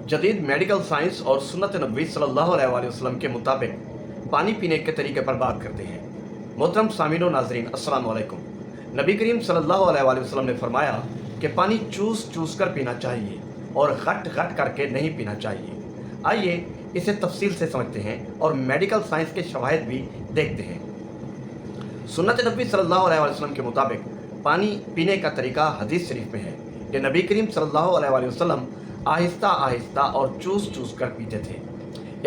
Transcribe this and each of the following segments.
जदीद medical science और सुन्नत नबी सल्लल्लाहु अलैहि वसल्लम के मुताबिक पानी पीने के तरीके पर बात करते हैं। मोहतरम सामीन व नाज़रीन, अस्सलाम वालेकुम। नबी करीम सल्लल्लाहु अलैहि वसल्लम ने फरमाया कि पानी चूस चूस कर पीना चाहिए और घट घट करके नहीं पीना चाहिए। आइए इसे तफसील से समझते हैं और मेडिकल साइंस के शवाहिद भी देखते हैं। सुन्नत नबी सल्लल्लाहु अलैहि वसल्लम के मुताबिक पानी पीने का तरीका हदीस शरीफ में है कि नबी करीम सल्लल्लाहु अलैहि वसल्लम आहिस्ता आहिस्ता और चूस चूस कर पीते थे।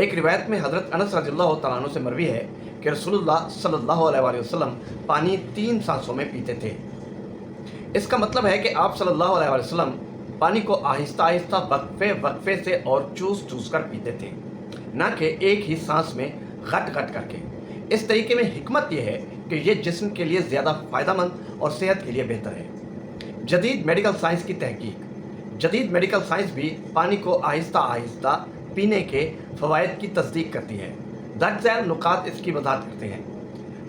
एक रिवायत में हज़रत अनस रज़ियल्लाहु तआला अन्हु से मरवी है कि रसूलुल्लाह सल्लल्लाहु अलैहि वसल्लम पानी 3 सांसों में पीते थे। इसका मतलब है कि आप सल्लल्लाहु अलैहि वसल्लम पानी को आहिस्ता आहिस्ता वक्फे वक्फे से और चूस चूस कर पीते थे, न कि एक ही सांस में घट घट करके। इस तरीके में हिकमत यह है कि यह जिस्म के लिए ज़्यादा फ़ायदेमंद और सेहत के लिए बेहतर है। जदीद मेडिकल साइंस की तहकीक, जदीद मेडिकल साइंस भी पानी को आहिस्ता आहिस्ता पीने के फ़वाइद की तस्दीक करती है। दर्ज झैल नुकात इसकी वजाहत करते हैं।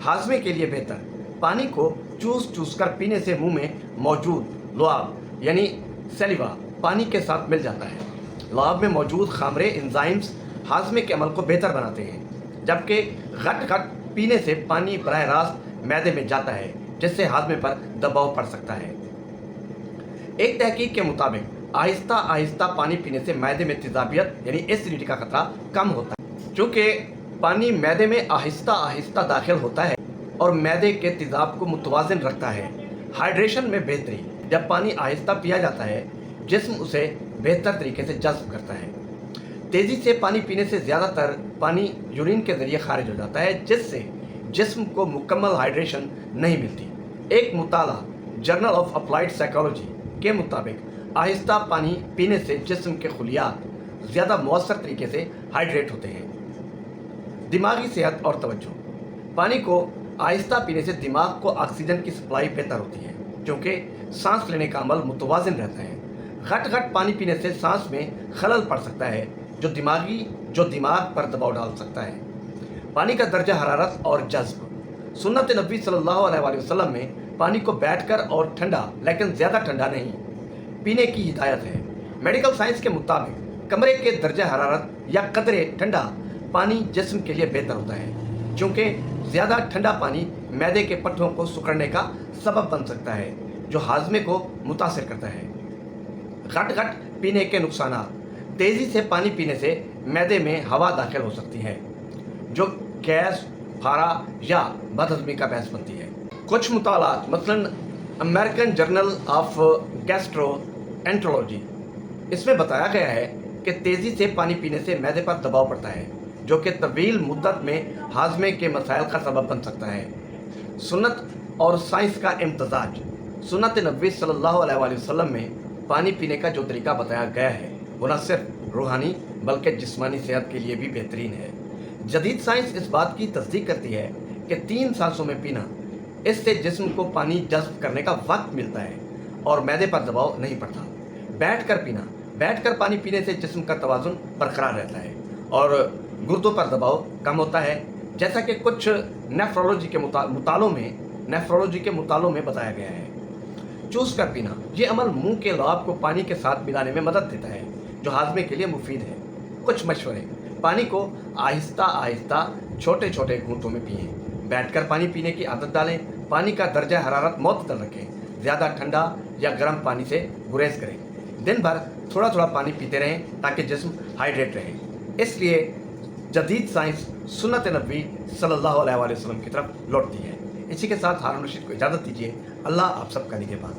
हाजमे के लिए बेहतर, पानी को चूस चूस कर पीने से मुंह में मौजूद लुआब यानी सैलिवा पानी के साथ मिल जाता है। लुआब में मौजूद खामरे एंजाइम्स हाजमे के अमल को बेहतर बनाते हैं, जबकि घट घट पीने से पानी बराह रास्त मैदे में जाता है, जिससे हाजमे पर दबाव पड़ सकता है। एक तहकीक के मुताबिक आहिस्ता आहिस्ता पानी पीने से मैदे में तेजाबियत यानी एसिडिटी का खतरा कम होता है। चूँकि पानी मैदे में आहिस्ता आहिस्ता दाखिल होता है और मैदे के तेजाब को मुतवाज़िन रखता है। हाइड्रेशन में बेहतरी, जब पानी आहिस्ता पिया जाता है जिस्म उसे बेहतर तरीके से जज़्ब करता है। तेज़ी से पानी पीने से ज़्यादातर पानी यूरिन के ज़रिए खारिज हो जाता है, जिससे जिस्म को मुकम्मल हाइड्रेशन नहीं मिलती। एक मुताला जर्नल ऑफ अप्लाइड साइकोलॉजी के मुताबिक आहिस्ता पानी पीने से जिस्म के खुलियात ज़्यादा मौसर तरीके से हाइड्रेट होते हैं। दिमागी सेहत और तवज्जो, पानी को आहिस्ता पीने से दिमाग को ऑक्सीजन की सप्लाई बेहतर होती है, क्योंकि सांस लेने का अमल मुतवाज़िन रहता है। घट घट पानी पीने से सांस में खलल पड़ सकता है, जो दिमाग पर दबाव डाल सकता है। पानी का दर्जा हरारत और जज्ब, सुन्नत नबी सल्लल्लाहु अलैहि वसल्लम में पानी को बैठकर और ठंडा लेकिन ज़्यादा ठंडा नहीं पीने की हिदायत है। मेडिकल साइंस के मुताबिक कमरे के दर्जा हरारत या कदरे ठंडा पानी जिस्म के लिए बेहतर होता है, क्योंकि ज़्यादा ठंडा पानी मैदे के पट्ठों को सिकुड़ने का सबब बन सकता है, जो हाजमे को मुतासिर करता है। घट घट पीने के नुकसानात, तेज़ी से पानी पीने से मैदे में हवा दाखिल हो सकती है, जो गैस, फारा या बदहज़मी का बायस बनती है। कुछ मुतालात मसलन अमेरिकन जर्नल ऑफ गैस्ट्रोएंटरोलॉजी, इसमें बताया गया है कि तेज़ी से पानी पीने से मैदे पर दबाव पड़ता है, जो कि तवील मुद्दत में हाजमे के मसाइल का सबब बन सकता है। सुन्नत और साइंस का इम्तजाज, सुन्नत नबी सल्लल्लाहु अलैहि वसल्लम में पानी पीने का जो तरीका बताया गया है वो न सिर्फ रूहानी बल्कि जिस्मानी सेहत के लिए भी बेहतरीन है। जदीद साइंस इस बात की तस्दीक करती है कि 3 सांसों में पीना, इससे जिस्म को पानी जज़्ब करने का वक्त मिलता है और मैदे पर दबाव नहीं पड़ता। बैठकर पीना, बैठकर पानी पीने से जिस्म का तवाज़ुन बरकरार रहता है और गुर्दों पर दबाव कम होता है, जैसा कि कुछ नेफ्रोलॉजी के मुतालों में बताया गया है। चूस कर पीना, ये अमल मुंह के लुआब को पानी के साथ मिलाने में मदद देता है, जो हाजमे के लिए मुफीद है। कुछ मशवरे, पानी को आहिस्ता आहिस्ता छोटे छोटे घूंटों में पिएं। बैठकर पानी पीने की आदत डालें। पानी का दर्जा हरारत मुतदल रखें। ज़्यादा ठंडा या गर्म पानी से गुरेज करें। दिन भर थोड़ा थोड़ा पानी पीते रहें ताकि जिस्म हाइड्रेट रहे। इसलिए जदीद साइंस सुन्नत नबी सल्लल्लाहु अलैहि वसल्लम की तरफ लौटती है। इसी के साथ हारून रशीद को इजाज़त दीजिए। अल्लाह आप सबका निगहबान।